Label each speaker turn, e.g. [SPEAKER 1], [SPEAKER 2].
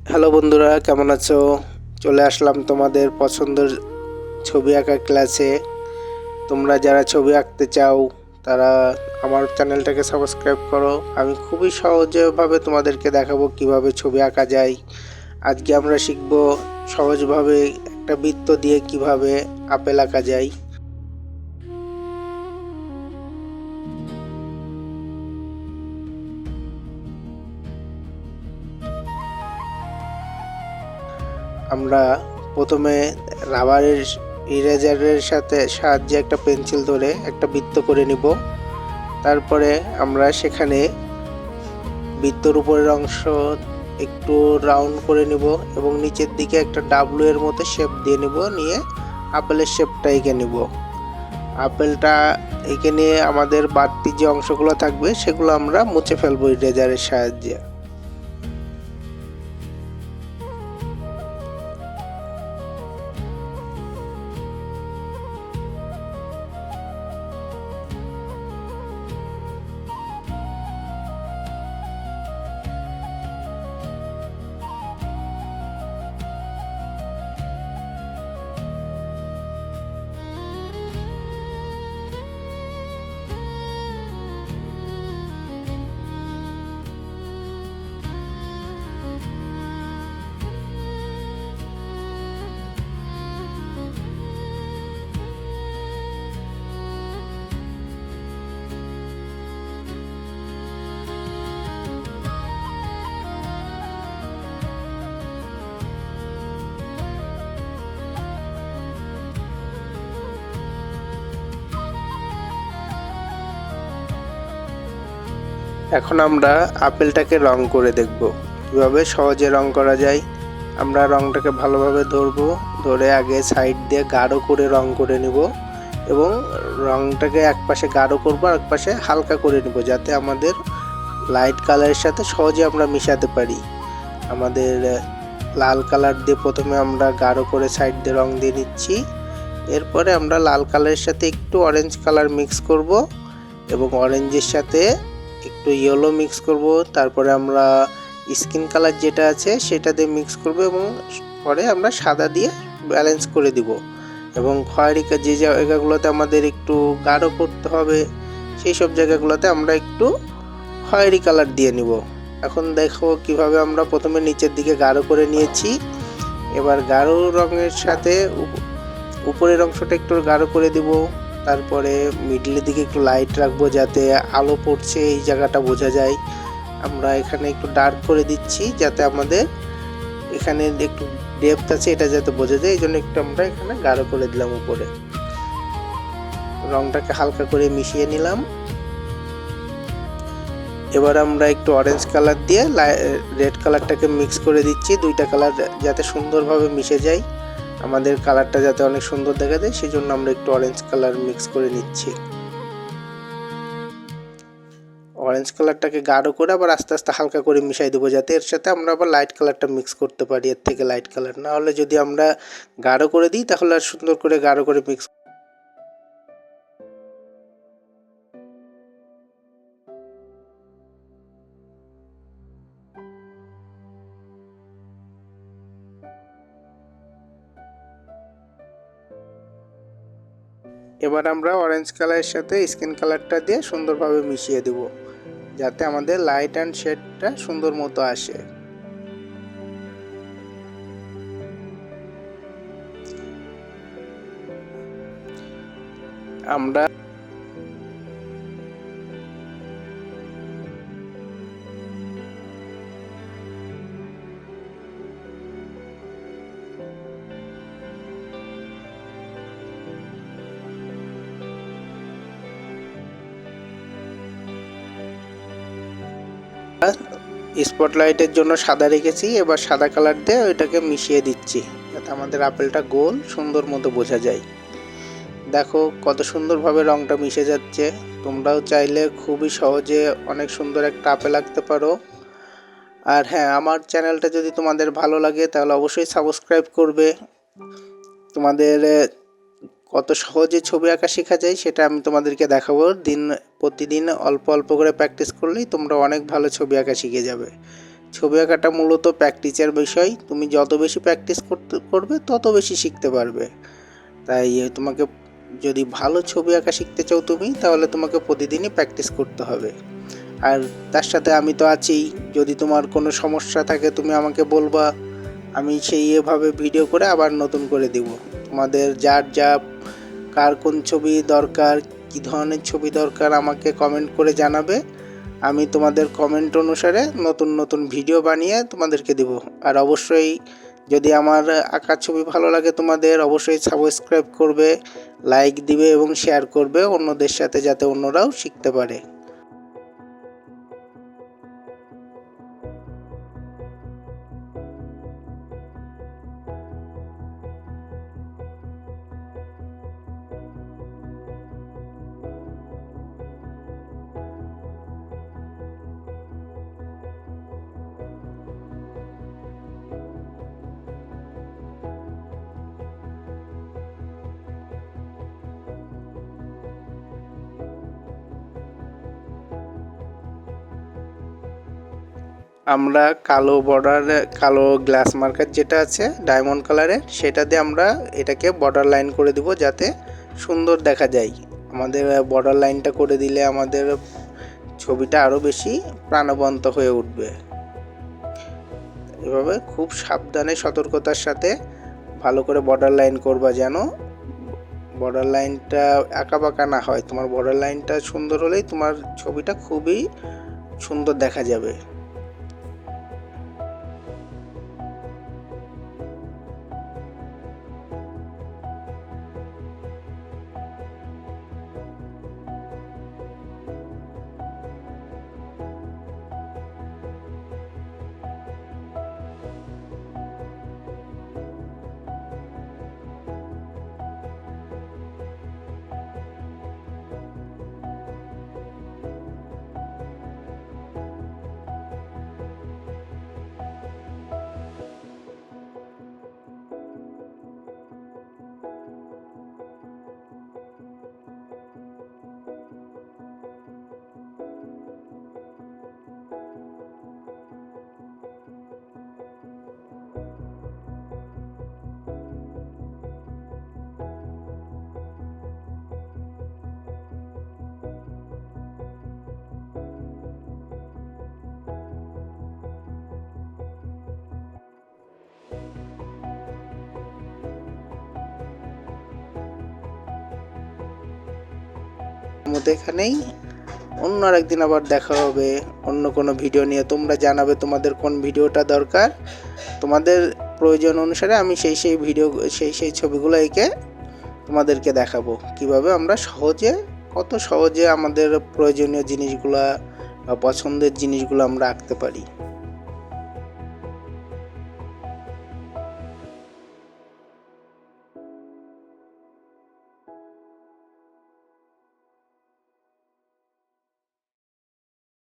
[SPEAKER 1] Hello বন্ধুরা, কেমন আছো? চলে আসলাম তোমাদের পছন্দের ছবি আঁকা ক্লাসে। তোমরা যারা ছবি আঁকতে চাও তারা আমার চ্যানেলটাকে সাবস্ক্রাইব করো। আমি খুবই সহজভাবে তোমাদেরকে দেখাবো কিভাবে ছবি আঁকা যায়। আজকে আমরা শিখব সহজভাবে একটা বৃত্ত দিয়ে কিভাবে আপেল আঁকা যায়। আমরা প্রথমে রাবারের ইরেজারের সাহায্যে একটা পেন্সিল ধরে একটা বৃত্ত করে নিব। তারপরে আমরা সেখানে বৃত্তর উপরের অংশ একটু রাউন্ড করে নিব এবং নিচের দিকে একটা ডাব্লু এর মতো শেপ দিয়ে নিব, নিয়ে আপেলের শেপটা এঁকে নিব। আপেলটা এঁকে নিয়ে আমাদের বাড়তি যে অংশগুলো থাকবে সেগুলো আমরা মুছে ফেলবো ইরেজারের সাহায্যে। এখন আমরা আপেলটাকে রং করে দেখব কিভাবে সহজে রং করা যায়। আমরা রংটাকে ভালোভাবে ধরবো, ধরে আগে সাইড দিয়ে গাঢ় করে রং করে নিব এবং রংটাকে এক পাশে গাঢ় করবো আর এক পাশে হালকা করে নিব, যাতে আমাদের লাইট কালারের সাথে সহজে আমরা মিশাতে পারি। আমাদের লাল কালার দিয়ে প্রথমে আমরা গাঢ় করে সাইড দিয়ে রং দিয়ে নিচ্ছি। এরপরে আমরা লাল কালারের সাথে একটু অরেঞ্জ কালার মিক্স করব এবং অরেঞ্জের সাথে একটু ইয়েলো মিক্স করব। তারপরে আমরা স্কিন কালার যেটা আছে সেটা দিয়ে মিক্স করব এবং পরে আমরা সাদা দিয়ে ব্যালেন্স করে দিব। এবং খয়েরি যে জায়গাগুলোতে আমাদের একটু গাঢ় করতে হবে সেই সব জায়গাগুলোতে আমরা একটু খয়েরি কালার দিয়ে নিব। এখন দেখো কিভাবে আমরা প্রথমে নিচের দিকে গাঢ় করে নিয়েছি। এবার গাঢ় রঙের সাথে উপরের অংশটা একটু গাঢ় করে দিব। তারপরে মিডলের দিকে একটু লাইট রাখবো যাতে আলো পড়ছে এই জায়গাটা বোঝা যায়। আমরা এখানে একটু ডার্ক করে দিচ্ছি যাতে আমাদের এখানে একটু ডেপথ আছে এটা যাতে বোঝা যায়, এই জন্য একটু আমরা এখানে গাঢ় করে দিলাম। উপরে রংটাকে হালকা করে মিশিয়ে নিলাম। এবার আমরা একটু অরেঞ্জ কালার দিয়ে রেড কালারটাকে মিক্স করে দিচ্ছি, দুইটা কালার যাতে সুন্দরভাবে মিশে যায়, আমাদের কালারটা যাতে অনেক সুন্দর দেখা যায় সেই জন্য আমরা একটু অরেঞ্জ কালার মিক্স করে নিচ্ছি। অরেঞ্জ কালারটাকে গাঢ় করে আবার আস্তে আস্তে হালকা করে মিশাই দেবো, যাতে এর সাথে আমরা আবার লাইট কালারটা মিক্স করতে পারি। এর থেকে লাইট কালার না হলে যদি আমরা গাঢ় করে দিই তাহলে আর সুন্দর করে গাঢ় করে মিক্স। এবার আমরা অরেঞ্জ কালারের সাথে স্কিন কালারটা দিয়ে সুন্দরভাবে মিশিয়ে দেব যাতে আমাদের লাইট অ্যান্ড শেডটা সুন্দর মতো আসে। আমরা স্পটলাইটের জন্য সাদা রেখেছি, এবার সাদা কালার দিয়ে ওইটাকে মিশিয়ে দিচ্ছি যাতে আমাদের আপেলটা গোল সুন্দর মতো বোঝা যায়। দেখো কত সুন্দরভাবে রংটা মিশে যাচ্ছে। তোমরাও চাইলে খুবই সহজে অনেক সুন্দর একটা আপেল আঁকতে পারো। আর হ্যাঁ, আমার চ্যানেলটা যদি তোমাদের ভালো লাগে তাহলে অবশ্যই সাবস্ক্রাইব করবে। তোমাদের কত সহজে ছবি আঁকা শেখা যায় সেটা আমি তোমাদেরকে দেখাবো। প্রতিদিন অল্প অল্প করে প্র্যাকটিস করলেই তোমরা অনেক ভালো ছবি আঁকা শিখে যাবে। ছবি আঁকাটা মূলত প্র্যাকটিসের বিষয়। তুমি যত বেশি প্র্যাকটিস করবে তত বেশি শিখতে পারবে। তাই তোমাকে যদি ভালো ছবি আঁকা শিখতে চাও তুমি, তাহলে তোমাকে প্রতিদিনই প্র্যাকটিস করতে হবে। আর তার সাথে আমি তো আছিই, যদি তোমার কোনো সমস্যা থাকে তুমি আমাকে বলবা, আমি এভাবে ভিডিও করে আবার নতুন করে দিব। তোমাদের যার কার কোন ছবি দরকার, কী ধরনের ছবি দরকার আমাকে কমেন্ট করে জানাবে। আমি তোমাদের কমেন্ট অনুসারে নতুন নতুন ভিডিও বানিয়ে তোমাদেরকে দেব। আর অবশ্যই যদি আমার আঁকার ছবি ভালো লাগে তোমাদের, অবশ্যই সাবস্ক্রাইব করবে, লাইক দিবে এবং শেয়ার করবে অন্যদের সাথে, যাতে অন্যরাও শিখতে পারে। আমরা কালো গ্লাস মার্কার যেটা আছে ডায়মন্ড কালারের, সেটা দিয়ে আমরা এটাকে বর্ডার লাইন করে দিব, যাতে সুন্দর দেখা যায়। আমাদের বর্ডার লাইনটা করে দিলে আমাদের ছবিটা আরও বেশি প্রাণবন্ত হয়ে উঠবে। এভাবে খুব সাবধানে সতর্কতার সাথে ভালো করে বর্ডার লাইন করবা, যেন বর্ডার লাইনটা আঁকাবাঁকা না হয়। তোমার বর্ডার লাইনটা সুন্দর হলেই তোমার ছবিটা খুবই সুন্দর দেখা যাবে। এখানেই অন্য আরেকদিন আবার দেখা হবে অন্য কোনো ভিডিও নিয়ে। তোমরা জানাবে তোমাদের কোন ভিডিওটা দরকার, তোমাদের প্রয়োজন অনুসারে আমি সেই ভিডিও সেই ছবিগুলো এঁকে তোমাদেরকে দেখাবো কিভাবে আমরা কত সহজে আমাদের প্রয়োজনীয় জিনিসগুলা বা পছন্দের জিনিসগুলো আমরা আঁকতে পারি।